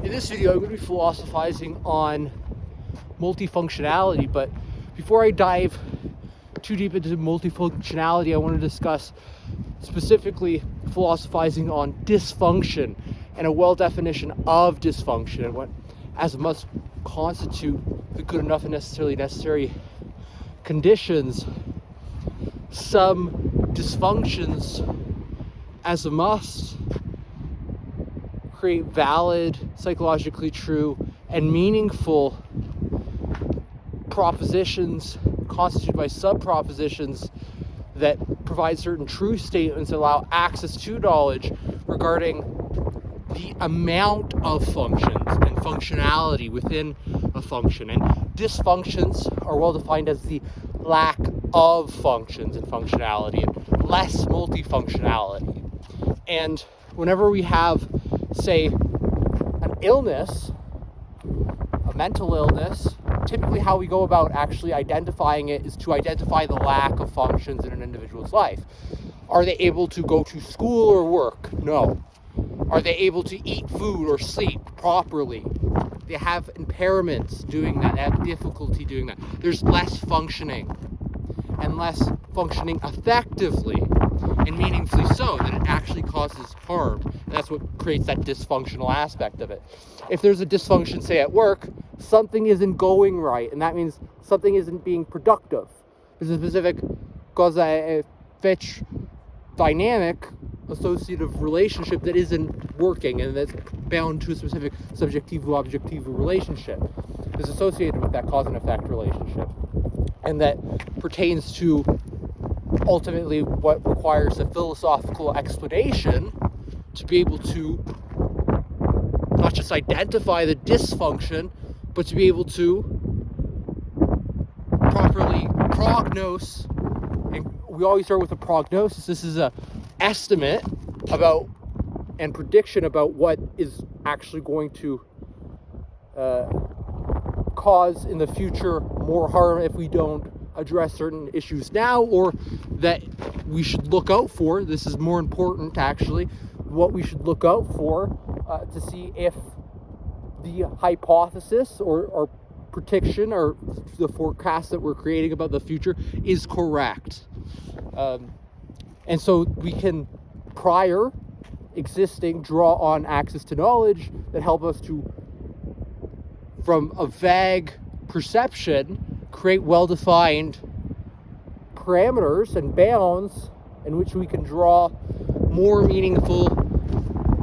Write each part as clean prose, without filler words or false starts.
In this video, I'm going to be philosophizing on multifunctionality, but before I dive too deep into multifunctionality, I want to discuss specifically philosophizing on dysfunction and a well definition of dysfunction and what as must constitute the good enough and necessary conditions. Some dysfunctions as a must create valid, psychologically true, and meaningful propositions constituted by subpropositions that provide certain true statements that allow access to knowledge regarding the amount of functions and functionality within a function. And dysfunctions are well defined as the lack of functions and functionality and less multifunctionality. And whenever we have, say, an illness, a mental illness, typically how we go about actually identifying it is to identify the lack of functions in an individual's life. Are they able to go to school or work? No. Are they able to eat food or sleep properly? They have impairments doing that, they have difficulty doing that. There's less functioning and less functioning effectively and meaningfully so, that it actually causes harm. And that's what creates that dysfunctional aspect of it. If there's a dysfunction, say at work, something isn't going right, and that means something isn't being productive. There's a specific causa-é-efieto dynamic associative relationship that isn't working, and that's bound to a specific subjectivo-objectivo relationship is associated with that cause and effect relationship, and that pertains to ultimately what requires a philosophical explanation to be able to not just identify the dysfunction, but to be able to properly prognose. And we always start with a prognosis. This is a estimate about and prediction about what is actually going to cause in the future more harm if we don't address certain issues now, or that we should look out for. This is more important, actually, what we should look out for to see if the hypothesis or prediction or the forecast that we're creating about the future is correct. And so we can, prior existing, draw on access to knowledge that help us to, from a vague perception, create well-defined parameters and bounds in which we can draw more meaningful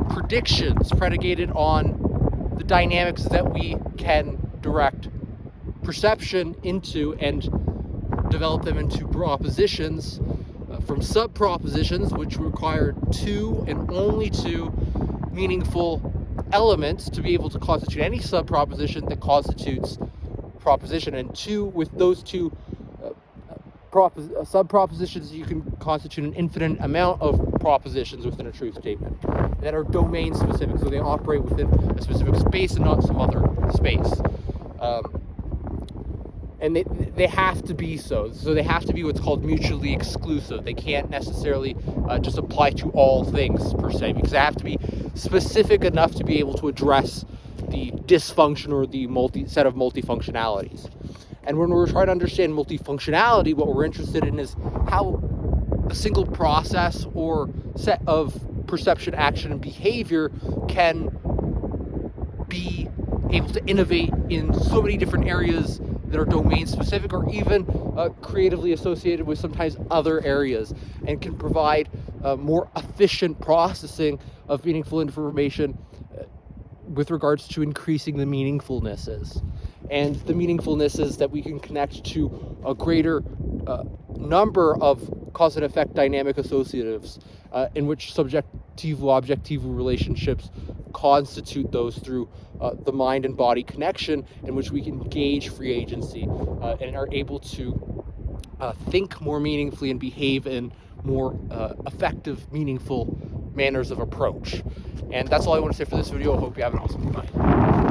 predictions predicated on the dynamics that we can direct perception into and develop them into propositions from subpropositions, which require two and only two meaningful elements to be able to constitute any subproposition that constitutes proposition. And with those two subpropositions, you can constitute an infinite amount of propositions within a truth statement that are domain specific, so they operate within a specific space and not some other space. And they have to be so they have to be what's called mutually exclusive. They can't necessarily just apply to all things per se, because they have to be specific enough to be able to address the dysfunction or the set of multifunctionalities. And when we're trying to understand multifunctionality, what we're interested in is how a single process or set of perception, action, and behavior can be able to innovate in so many different areas that are domain specific, or even creatively associated with sometimes other areas, and can provide more efficient processing of meaningful information with regards to increasing the meaningfulnesses. And the meaningfulnesses that we can connect to a greater number of cause and effect dynamic associatives in which subjectivo-objectivo relationships constitute those through the mind and body connection, in which we can gauge free agency and are able to think more meaningfully and behave in more effective, meaningful manners of approach. And that's all I want to say for this video. I hope you have an awesome night.